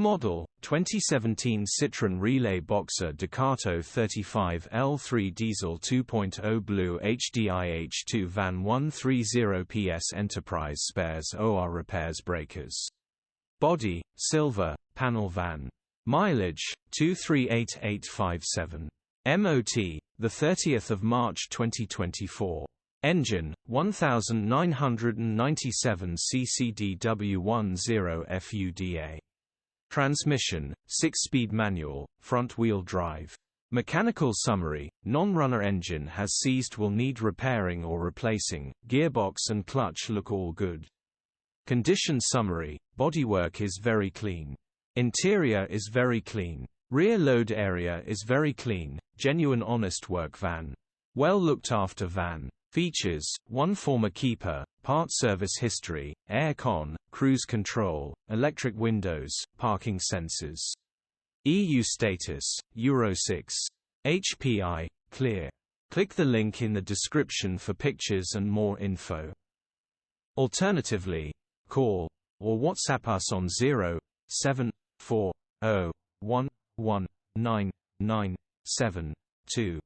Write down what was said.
Model, 2017 Citroën Relay Boxer DUCATO 35L3 Diesel 2.0 BlueHDi H2 Van 130 PS Enterprise Spares OR Repairs Breakers. Body, silver, panel van. Mileage, 238857. MOT, 30 March 2024. Engine, 1997 cc DW10 FUDA. Transmission, 6-speed manual, front-wheel drive. Mechanical summary: non-runner engine has seized, will need repairing or replacing, gearbox and clutch look all good. Condition summary: bodywork is very clean. Interior is very clean. Rear load area is very clean, genuine honest work van. Well looked after van. Features: 1 former keeper, part service history, air-con, cruise control, electric windows, parking sensors. EU status, Euro 6. HPI, clear. Click the link in the description for pictures and more info. Alternatively, call or WhatsApp us on 07401199972.